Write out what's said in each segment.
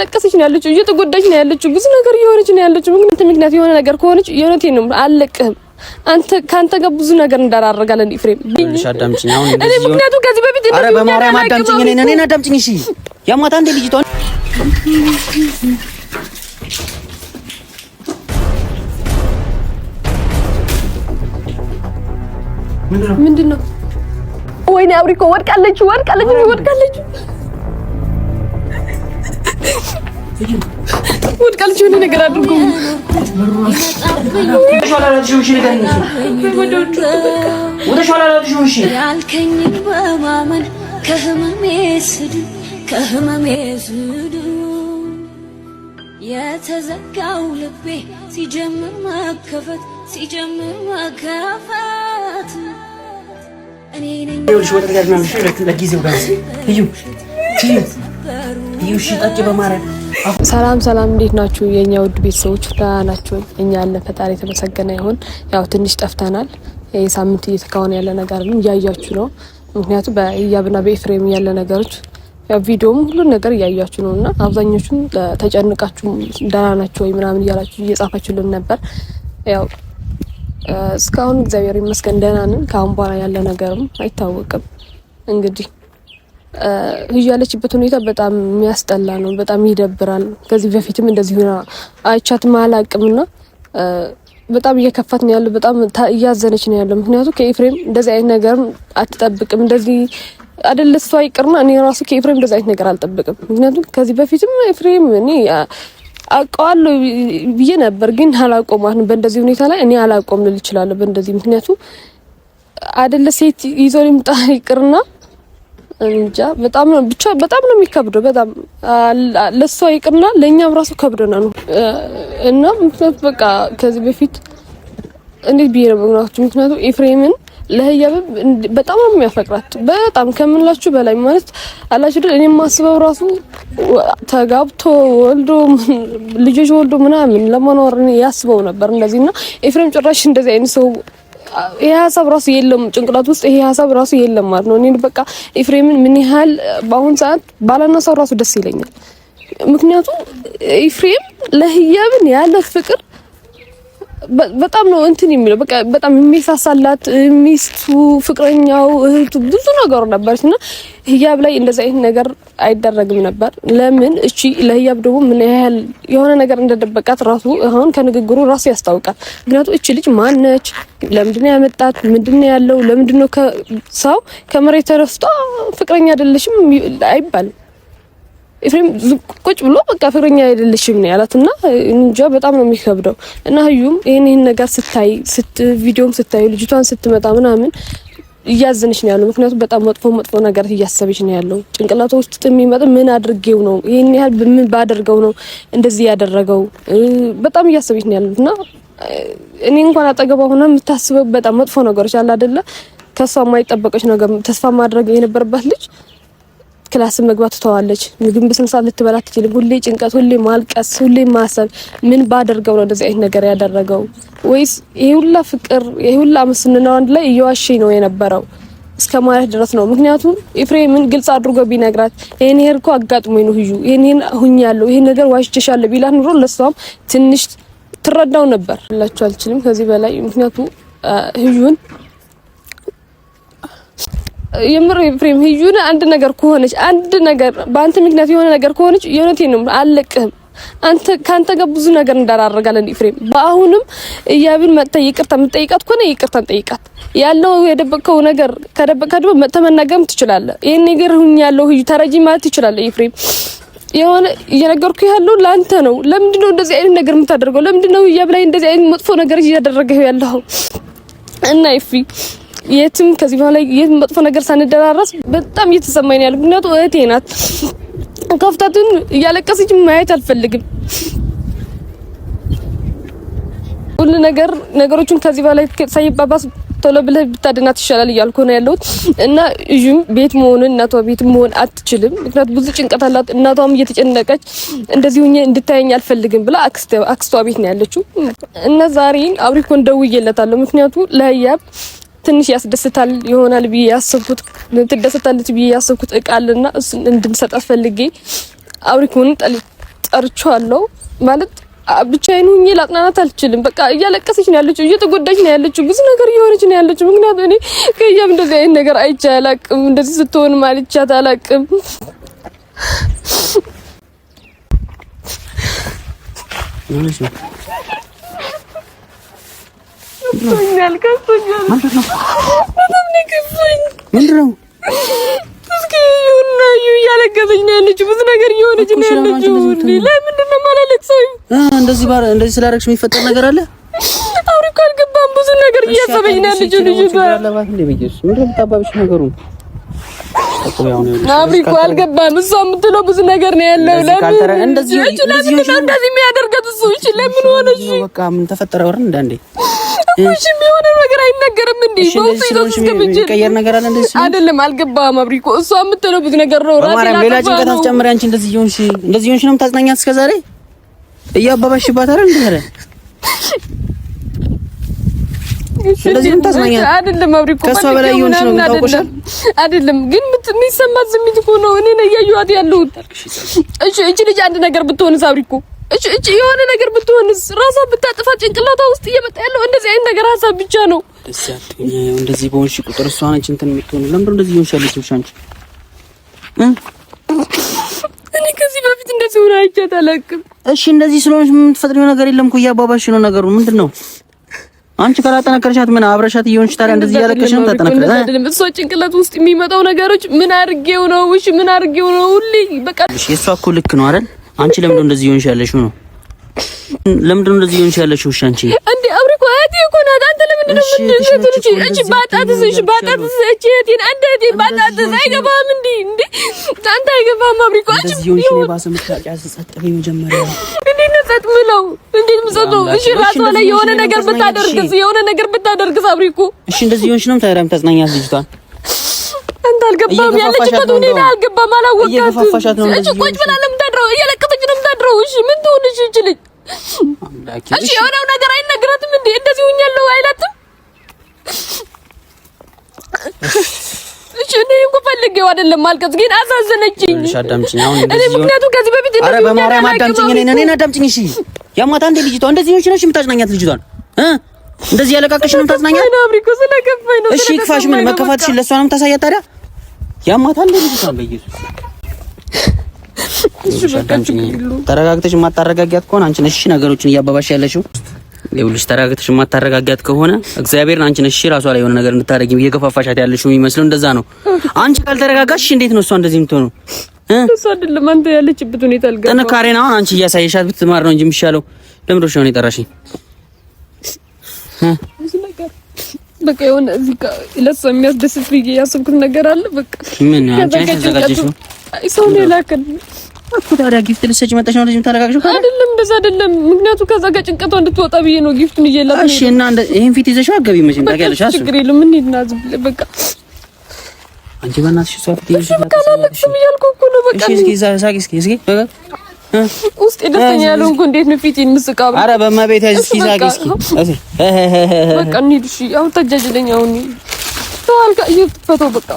እያለቀሰች ነው ያለችው፣ እየተጎዳች ነው ያለችው፣ ብዙ ነገር እየሆነች ነው ያለችው። ምክንያት የሆነ ነገር ከሆነች የእውነቴን ነው አለቅህም። ካንተ ጋር ብዙ ነገር እንዳራረጋለን ኤፍሬም። ልሽ አዳምጪኝ አሁን እኔ ምክንያቱም ከዚህ በፊት ኧረ በማርያም አዳምጪኝ፣ እኔን አዳምጪኝ። እሺ ያማታ እንደ ልጅቷን ምንድነው? ወይኔ አብሪኮ ወድቃለች። የሆነ ነገር አድርጎ ያልከኝን በማመን ከህመሜ ስድ የተዘጋው ልቤ ሲጀምር መከፈት እኔ ነኝ ይኸውልሽ ወደ ጋር ነው ለጊዜው ጋር ይኸውልሽ ጠጪ በማረግ ሰላም እንዴት ናችሁ የኛ ውድ ቤተሰቦች? ደህና ናችሁ? እኛ አለ ፈጣሪ የተመሰገነ ይሁን። ያው ትንሽ ጠፍተናል። የሳምንት እየተካወነ ያለ ነገር ነው እያያችሁ ነው። ምክንያቱም በኢያብና በኤፍሬም ያለ ነገሮች ያው ቪዲዮም ሁሉ ነገር እያያችሁ ነውና አብዛኞቹ ተጨንቃችሁ ደህና ናችሁ ወይ ምናምን እያላችሁ እየጻፋችሁልን ነበር። ያው እስካሁን እግዚአብሔር ይመስገን ደህና ነን። ካሁን በኋላ ያለ ነገርም አይታወቅም። እንግዲህ ያለችበት ሁኔታ በጣም የሚያስጠላ ነው። በጣም ይደብራል። ከዚህ በፊትም እንደዚህ ሆና አይቻትም አላቅምና በጣም እየከፋት ነው ያለው። በጣም እያዘነች ነው ያለው። ምክንያቱም ከኤፍሬም እንደዚህ አይነት ነገር አትጠብቅም። እንደዚህ አይደለስ ይቅርና እኔ ራሱ ከኤፍሬም እንደዚህ አይነት ነገር አልጠብቅም። ምክንያቱም ከዚህ በፊትም ኤፍሬም እኔ አውቀዋለሁ ብዬ ነበር፣ ግን አላቆማትም። በእንደዚህ ሁኔታ ላይ እኔ አላቆም ልል እችላለሁ በእንደዚህ ምክንያቱ አይደለ ሴት ይዞ ሊምጣ ይቅርና እንጃ በጣም ነው የሚከብደው። በጣም ለሷ ይቅርና ለኛም ራሱ ከብዶና ነው እና ምክንያቱም በቃ ከዚህ በፊት እንዴት ብዬ ነው ምክንያቱም ኤፍሬምን ለህያብ በጣም ነው የሚያፈቅራት። በጣም ከምላችሁ በላይ ማለት አላችሁ አይደል? እኔ ማስበው ራሱ ተጋብቶ ወልዶ ልጆች ወልዶ ምናምን ለመኖር ያስበው ነበር እንደዚህና ኤፍሬም ጭራሽ እንደዚህ አይነት ሰው ይሄ ሀሳብ ራሱ የለም ጭንቅላት ውስጥ ይሄ ሀሳብ ራሱ የለም ማለት ነው። እኔ በቃ ኤፍሬምን ምን ያህል በአሁን ሰዓት ባላነሳው ራሱ ደስ ይለኛል። ምክንያቱም ኤፍሬም ለህያብን ያለ ፍቅር በጣም ነው እንትን የሚለው በቃ በጣም የሚሳሳላት ሚስቱ፣ ፍቅረኛው፣ እህቱ ብዙ ነገር ነበርና ህያብ ላይ እንደዛ አይነት ነገር አይደረግም ነበር። ለምን እቺ ለህያብ ደግሞ ምን ያህል የሆነ ነገር እንደደበቃት ራሱ አሁን ከንግግሩ ራሱ ያስታውቃል። ምክንያቱም እቺ ልጅ ማነች? ለምንድነው ያመጣት? ምንድነው ያለው? ለምንድነው ከሰው ከመሬት ተነስቶ ፍቅረኛ አይደለሽም አይባልም። ኤፍሬም ቁጭ ብሎ በቃ ፍቅረኛ አይደለሽም ነው ያላትና እንጃ በጣም ነው የሚከብደው። እና ህዩም ይሄን ነገር ቪዲዮም ስታይ ልጅቷን ስትመጣ ምናምን እያዘነች ነው ያለው። ምክንያቱም በጣም መጥፎ ነገር እያሰበች ነው ያለው። ጭንቅላቷ ውስጥ የሚመጣ ምን አድርጌው ነው ይሄን ያህል ምን ባደርገው ነው እንደዚህ ያደረገው በጣም እያሰበች ነው ያለውና እኔ እንኳን አጠገቧ ሆነ የምታስበው በጣም መጥፎ ነገሮች አለ አይደለ? ከሷ የማይጠበቀች ነገር ተስፋ ማድረግ የነበረባት ልጅ ክላስ መግባት ተዋለች። ምግብ በስንሳት ልትበላ ትችልም። ሁሌ ጭንቀት፣ ሁሌ ማልቀስ፣ ሁሌ ማሰብ ምን ባደርገው ነው እንደዚህ አይነት ነገር ያደረገው? ወይስ ይሄ ሁላ ፍቅር ይሄ ሁላ መስንነው አንድ ላይ እየዋሸኝ ነው የነበረው እስከ ማለት ድረስ ነው። ምክንያቱም ኤፍሬምን ግልጽ አድርጎ ቢነግራት ይሄን ሄርኮ አጋጥሞኝ ነው ህዩ ይሄን ሁኛለሁ ይሄን ነገር ዋሽቼሻለሁ ቢላት ኑሮ ለሷም ትንሽ ትረዳው ነበር። ላችሁ አልችልም ከዚህ በላይ ምክንያቱም ህዩን የምር ኤፍሬም ህዩን አንድ ነገር ከሆነች አንድ ነገር በአንተ ምክንያት የሆነ ነገር ከሆነች የእውነቴን ነው አለቅህም። ካንተ ጋር ብዙ ነገር እንዳራረጋለን ኤፍሬም። በአሁንም ኢያብን መጥታ ይቅርታ የምትጠይቃት ከሆነ ይቅርታ ጠይቃት። ያለው የደበቀው ነገር ከደበቀ ደግሞ መጥታ መናገርም ትችላለህ። ይሄን ነገር ሁኛለሁ ህዩ ተረጂ ማለት ትችላለህ ኤፍሬም። የሆነ እየነገርኩ ያለው ላንተ ነው። ለምንድነው እንደዚህ አይነት ነገር የምታደርገው? ለምንድነው ኢያብ ላይ እንደዚህ አይነት መጥፎ ነገር እያደረገው ያለው? እና ይፊ የትም ከዚህ በኋላ የትም መጥፎ ነገር ሳንደራረስ በጣም እየተሰማኝ ነው ያለው። ምክንያቱም እህቴ ናት። ከፍታቱን እያለቀሰች ማየት አልፈልግም። ሁሉ ነገሮችን ከዚህ በኋላ ሳይባባስ ቶሎ ብለህ ብታድናት ይሻላል እያልኩ ነው ያለሁት። እና እዩም ቤት መሆን እናቷ ቤት መሆን አትችልም። ምክንያቱም ብዙ ጭንቀት አላት። እናቷም እየተጨነቀች እንደዚህ ሆኜ እንድታየኝ አልፈልግም ብላ አክስቷ ቤት ነው ያለችው። እና ዛሬ አብሪኮን ደውዬለታለሁ። ምክንያቱም ለህያብ ትንሽ ያስደስታል ይሆናል ብዬ ያሰብኩት ትደሰታለች ብዬ ያሰብኩት እቃልና እሱን እንድንሰጣት ፈልጌ አብሪኮን ጠርቻለሁ ማለት ብቻዬን ሆኜ ላጥናናት አልችልም። በቃ እያለቀሰች ነው ያለችው፣ እየተጎዳች ነው ያለችው፣ ብዙ ነገር እየሆነች ነው ያለችው። ምክንያቱም እኔ ከያም እንደዚህ አይነት ነገር አይቼ አላቅም፣ እንደዚህ ስትሆን ማልቻት አላቅም። ምንድነው? እስኪ ይሁንና እያለቀሰች ነው ያለችው፣ ብዙ ነገር እየሆነች ነው ያለችው። ለምንድን ነው የማላለቅሰው? እንደዚህ ስላደረግሽ የሚፈጠር ነገር አለ? አውሪ እኮ አልገባም። ብዙ ነገር እያሰበች ነው ያለችው ልጅቷ። አውሪ እኮ አልገባም። እሷ የምትለው ብዙ ነገር ነው ያለው። ለምን እንደዚህ የሚያደርጋት እሱ? እሺ ለምን ሆነሽ? በቃ ምን ተፈጠረ? ወር እንዳንዴ እሺ የሚሆነ ነገር አይነገርም እንዴ? ቀየር ነገር አለ እንደዚህ አይደለም። አልገባም። አብሪኮ እሷ የምትለው ብዙ ነገር ነው። ማርያም ሌላ ጭንቀት አስጨምሪ። አንቺ እንደዚህ ይሆንሽ ነው የምታጽናኛት እስከዛሬ እያባባሽባት አይደል እንዴ? ስለዚህ ምን ታጽናኛት አይደለም? አብሪኮ ከሷ በላይ ይሆንሽ ነው ታውቆሻል። አይደለም ግን የሚሰማት ስሜት እኮ ነው። እኔ ነኝ ያዩዋት ያለሁት። እቺ ልጅ አንድ ነገር ብትሆንስ? አብሪኮ እቺ የሆነ ነገር ብትሆንስ? ራሷ ብታጥፋ ጭንቅላቷ ውስጥ እየመጣ ያለው እንደዚህ አይነት ነገር ሀሳብ ብቻ ነው። እንደዚህ በሆንሽ ቁጥር እሷ ነች እንትን የምትሆነው። ለምን እንደዚህ ይሆንሽ ያለችሽ አንቺ? እኔ ከዚህ በፊት እንደዚህ ሆነ አይቻት አላውቅም። እሺ እንደዚህ ስለሆንሽ የምትፈጥሪው ነገር የለም እኮ እያባባሽ ነው ነገሩ። ምንድነው? አንቺ ካላጠናከርሻት ምን አብረሻት እየሆንሽ ታዲያ እንደዚህ ያለቀሽ ነው ታጠናከረ አይደለም? እሷ ጭንቅላት ውስጥ የሚመጣው ነገሮች ምን አድርጌው ነው? እሺ ምን አድርጌው ነው? ሁሌ በቃ እሺ የሷ እኮ ልክ ነው አይደል? አንቺ ለምን እንደዚህ ይሆንሽ ያለሽው ነው? ለምን እንደዚህ ይሆንሽ ያለሽው? እሺ አንቺ እንዴ አብሪኮ አያቴ እኮ ናት። አንተ ለምን እንደዚህ እቺ ባጣትስ? እሺ ባጣትስ? እቺ እቴን አንተ እቴ ባጣትስ? አይገባም እንዴ? አንተ አይገባም አብሪኮ። አንቺ ይሆንሽ ነው ባሰ ምትታቂያ ተጸጥበ መጀመሪያ እንዴ ነው ተጥምለው እንዴ ምጸጠው? እሺ ራሷ ላይ የሆነ ነገር ብታደርግስ አብሪኮ? እሺ እንደዚህ ይሆንሽ ነው ታዲያም ተጽናኛት ልጅቷን። አንተ አልገባም ያለችበት ሁኔታ አልገባም። አላወቃትም። እቺ ቁጭ ብላ ለምታድረው እየለቀሰች ነው የምታድረው። እሺ ምን ትሆንሽ እቺ ልጅ? እሺ የሆነው ነገር አይነግራትም እንዴ? እንደዚህ ሆኛለሁ አይላትም? እሺ እኔ እኮ ፈልጌው አይደለም ማልቀስ፣ ግን አሳዘነችኝ። እሺ አዳምጪኝ አሁን እንደዚህ እኔ ምክንያቱም ከዚህ በፊት እንደዚህ ኧረ በማርያም አዳምጪኝ። እኔን አዳምጪኝ። እሺ ያማታ እንደ ልጅቷ እንደዚህ ሆነሽ ነሽ የምታጽናኛት ልጅቷን እንደዚህ ያለቃቀሽ ነው የምታጽናኛት? እኔ አብሪኮ ስለከፋኝ ነው። እሺ ክፋሽ ምን መከፋትሽ ለሷ ነው የምታሳያት ታዲያ? ያማታ እንደ ልጅቷን በኢየሱስ ተረጋግተሽ የማታረጋጊያት ከሆነ አንቺ ነሽ ነገሮችን እያባባሽ ያለሽው። ይኸውልሽ ተረጋግተሽ የማታረጋጊያት ከሆነ እግዚአብሔርን አንቺ ነሽ ራሷ ላይ የሆነ ነገር እንድታረጊ እየገፋፋሻት ያለሽው የሚመስለው እንደዛ ነው። አንቺ ካልተረጋጋሽ እንዴት ነው እሷ እንደዚህ የምትሆነው? እሷ አይደለም አንተ ያለችበት ሁኔታ አልገባም። ጥንካሬ ነው አንቺ እያሳየሻት ብትማር ነው እንጂ የሚሻለው። ለምን ነው ሻውን የጠራሽኝ? በቃ የሆነ እዚህ ጋር ለሷ የሚያስደስት ብዬ ያሰብኩት ነገር አለ። በቃ ምን አንቺ ነሽ ተዘጋጅሽ ነው? አይ ሰው ነው ላከል እኮ ታዲያ ጊፍት ልትሰጪ መጣሽ ነው? ልጅም ታረጋግሽው አይደለም? እንደዛ አይደለም። ምክንያቱም ከዛ ጋር ጭንቀቷ እንድትወጣ ብዬ ነው ጊፍቱን እየላከ። እሺ እና ይሄን ፊት ይዘሽው አገቢ መቼም ታውቂያለሽ። አሱ ችግር የለም። ምን ይድና ዝም ብለህ በቃ አንቺ በእናትሽ እሷ ፊት ይዘሽ ታውቂያለሽ እያልኩ እኮ ነው። በቃ እሺ እስኪ ውስጥ ደስተኛ ያልሆንኩ እንዴት ነው ፊት የምስቃው? ኧረ በማቤት እስኪ በቃ እንሂድ። እሺ አሁን ተጃጅለኝ። አሁን ተዋልካ እየፈተው በቃ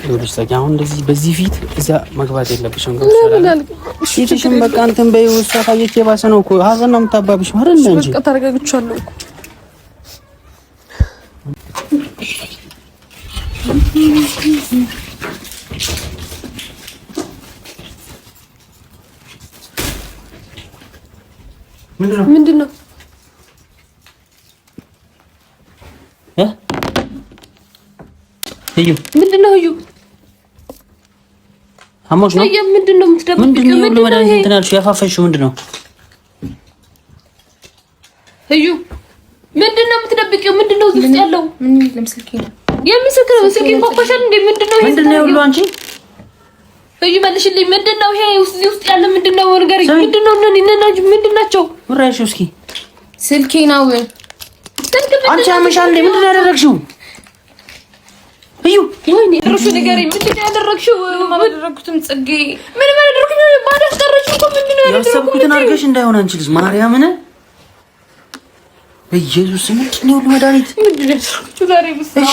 ይኸውልሽ አሁን እንደዚህ በዚህ ፊት እዛ መግባት የለብሽም። እሺ በቃ እንትን በይው። እሷ ካየች የባሰ ነው እኮ ሀዘን ነው የምታባብሽ አይደል እንጂ። በቃ ተረጋግቻለሁ እኮ ምንድን ነው እዩ? ምንድን ነው እዩ? አሞሽ ነው? ምንድን ነው የምትደብቂው? ምንድን ነው እንትን ያልሽው ያፋፈሽው? ምንድን ነው እዩ? ምንድን ነው የምትደብቂው? ምንድን ነው እዚህ ውስጥ ያለው? ምን ይልም ስልኬ ነው የምስልክ ነው። ስልኬ ፓፓሻል እንዴ? ምንድን ነው ይሄ? ምንድን ነው ሁሉ አንቺ እዩ መልሽልኝ። ምንድን ነው ይሄ እዚህ ውስጥ ያለ? ምንድን ነው ንገሪኝ። ምንድን ነው እነናጅ ምንድን ናቸው? ወራሽ እስኪ ስልኬ ነው። አንቺ አመሻል እንዴ? ምንድን ነው ያደረግሽው? እዩ ወይኔ እርሱ ንገሪኝ። ምንድን ነው ያደረግሽው? ምንም አላደረኩትም ጽጌ። ምንም አላደረኩትም። ባዳ አስቀረችው እኮ። ምንድን ነው ያደረኩት? ያሰብኩትን አድርገሽ እንዳይሆን አንቺ ልጅ ማርያምን በኢየሱስ ምንድን ነው መድኃኒት ምንድነው ዛሬ ብሰራ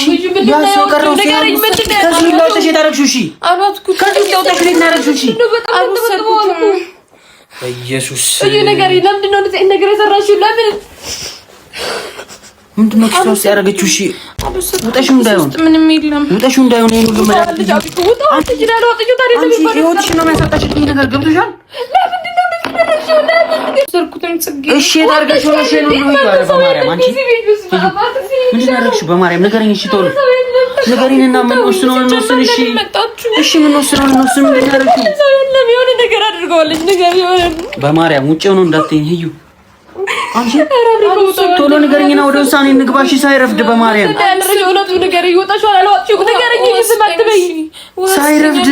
ያሰው ቀረው ነገርኝ ምንድነው ከዚህ ለውጥሽ የታረግሽው እሺ አልዋጥኩት ከዚህ ለውጥሽ የታረግሽው እሺ በኢየሱስ እዩ ነገር ለምንድን ነው እንደዚህ ነገር የሰራሽው ለምን ምንድነው ክርስቶስ ያረጋችሁ እሺ ውጣሽው እንዳይሆን ምንም የለም ውጣሽው እንዳይሆን ይሄን ሁሉ መድኃኒት ውጣው አትጅዳለው አጥዩ ታዲያ ለምን ይወጥሽ ነው የሚያሳጣሽ ነገር ገብቶሻል ለምንድን ነው እንደዚህ ለምን ሰርኩትም ጽጌ እሺ የታረጋችሁ ነው እሺ ነው ይባላል በማርያም አንቺ ምንድን ያረግሽው በማርያም ንገረኝ እሺ ቶሎ ንገሪኝና ምን ወስነው እንወስን እሺ እሺ ምን ወስነው እንወስን ምንድን ያረግሽው የሆነ ነገር አድርገዋለች ነገር የሆነ በማርያም ውጪ ሆኖ እንዳትይኝ ህዩ አንቺ ቶሎ ንገረኝና ወደ ውሳኔ እንግባሽ ሳይረፍድ በማርያም ለውጡ ነገር ይወጣሻል አልዋጥሽው ንገረኝ ይስማትበይ ሳይረፍድ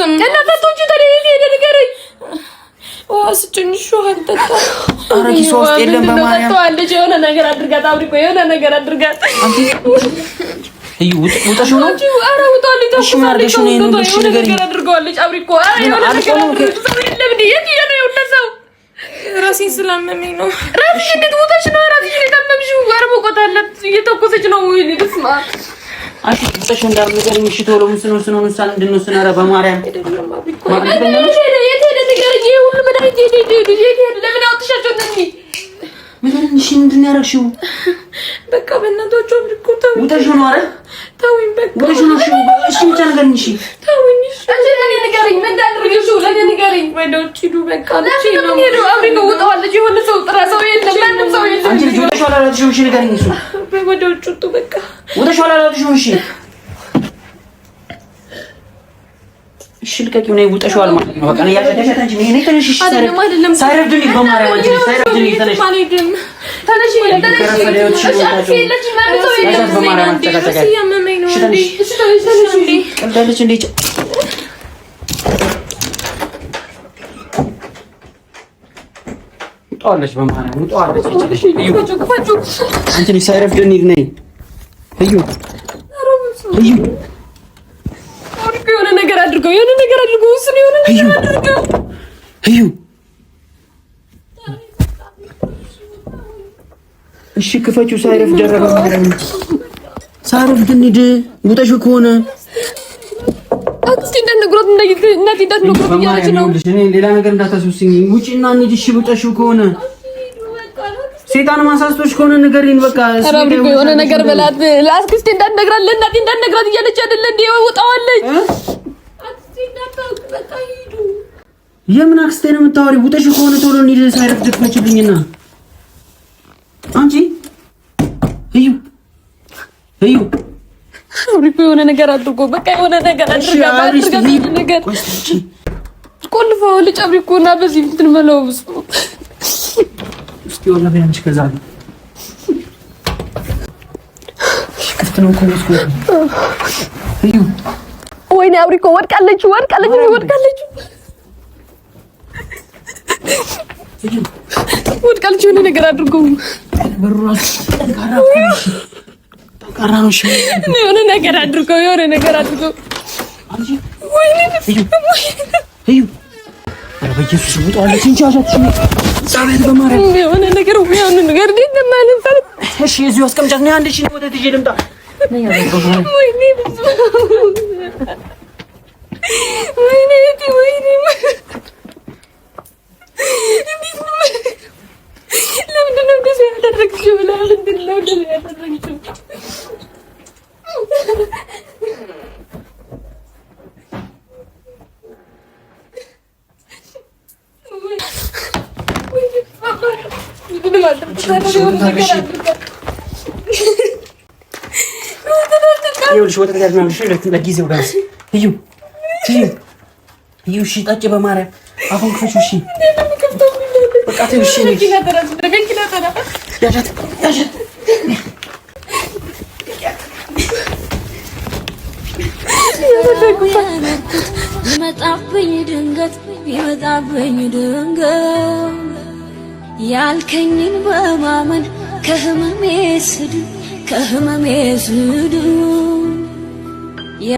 እና ታቶቹ ታዲያ ይሄ ንገረኝ ዋስጭንሹ አንተታ አረቂ ሶስት የለም በማርያም ታዋለች የሆነ ነገር አድርጋት አብሪቆ የሆነ ነገር አድርጋት ህዩ ውጣሽው ነው አረ ውጣልኝ ታሽ ማርገሽ ነው የሆነ ነገር አድርገዋለች አብሪቆ አረ የሆነ ነገር አድርጋት ለምን ይሄ ነው ለሰው ራሴን ስላመመኝ ነው ራስሽ እንዴት ወጣሽ ነው ራስሽ የታመምሽው አርቦ ቆታለት እየተኮሰች ነው ወይ ልስማ አንቺ ተሽ እንዳልነገር ምሽ ቶሎ ምስኖ እንሳን እንድንወስን አረ በማርያም ለምን አውጥሻቸው እንደዚህ ምንሽ ምንድን ያረግሽው በቃ በእናታችሁ አብሪኮ ተው ውጣሽ ነው አረ ተውኝ በቃ ውጣሽ ነው እሺ ብቻ ነገር እንሺ ተውኝ አንቺ ለኔ ንገሪኝ ምን እንዳደረግሽው ለኔ ንገሪኝ ወደውጭ ዱ በቃ ለቺ ነው ሄዶ አብሪኮ ውጣዋለች የሆነ ሰው ጥራ ሰው የለም ማንም ሰው የለም አንቺ ልጅ ውጣሽ አላላልሽው እሺ ንገሪኝ እሱ ወደውጭ ዱ በቃ ውጣሽ አላላልሽው እሺ እሺ ልቀቂው ነው ውጣሽዋል ማለት ነው በቃ ነው ያሸተሸተ እንጂ ምን ተነሽ እሺ ሳይረፍድልኝ በማርያም አንቺ ሳይረፍድልኝ ተነሽ ተነሽ እሺ አትሄለች ማለት ነው የለም በማርያም ተቀጠቀ እሺ ተነሽ ቀልዳለች እንዴ ውጣለች በማርያም ውጣለች አንቺ ልጅ ሳይረፍድልኝ ነይ እዩ እዩ የሆነ ነገር አድርገው እሱን የሆነ ነገር አድርገው እዩ እሺ ክፈችው ሳይረፍድ ደረበ ማለት ነው ሳይረፍድ እንሂድ ውጣሽው ከሆነ አክስቴ እንዳትነግሯት እናቴ እንዳትነግሯት እያለች ነው እኔ ሌላ ነገር እንዳታስወስኝ ውጪና እንሂድ እሺ ውጣሽው ከሆነ ሴጣን ማሳስቶሽ ከሆነ ንገሪኝ በቃ አራብሪኮ የሆነ ነገር በላት ለአክስቴ እንዳትነግራት ለእናቴ እንዳትነግራት እያለች አይደለ እንዴ ወጣዋለች አክስቴ እንዳታውቅ በቃ ሂዱ የምን አክስቴ ነው የምታወሪው ውጣሽ ከሆነ ቶሎ እንሂድ ሳይረፍድ ክፈችልኝና አንቺ እዩ አራብሪኮ የሆነ ነገር አድርጎ በቃ የሆነ ነገር አድርጋ ነገር ቆልፈው ልጅ አብሪኮና በዚህ እንትን መለውስ እስቲ ወላ ቢያንሽ ከዛ ሽክፍት ነው ኮስኮ እዩ ወይኔ አብሪኮ ወድቃለች የሆነ ነገር አድርጎ በሩራስ ጠንካራ ነው እሺ የሆነ ነገር አድርጎ አንቺ ወይኔ እዩ አረ በኢየሱስ ውጣለች እንጂ አሻትሽ ጻበት በማርያም የሆነ ነገር ማለት እሺ እዚሁ አስቀምጫት ነው አንድ ሺህ ወደ ትጂ ልምጣ ወይኔ ለምንድን ነው እንደዚህ ያደረግሽው ለምንድን ነው እንደዚህ ያደረግሽው ይኸውልሽ ወተት ጋር ነው ለጊዜው ጋር እዩ እሺ ጠጪ በማርያም አሁን ክፈችው እሺ በቃ ትንሽ ያሻት ይመጣብኝ ድንገት ያልከኝን በማመን ከህመሜ ስድ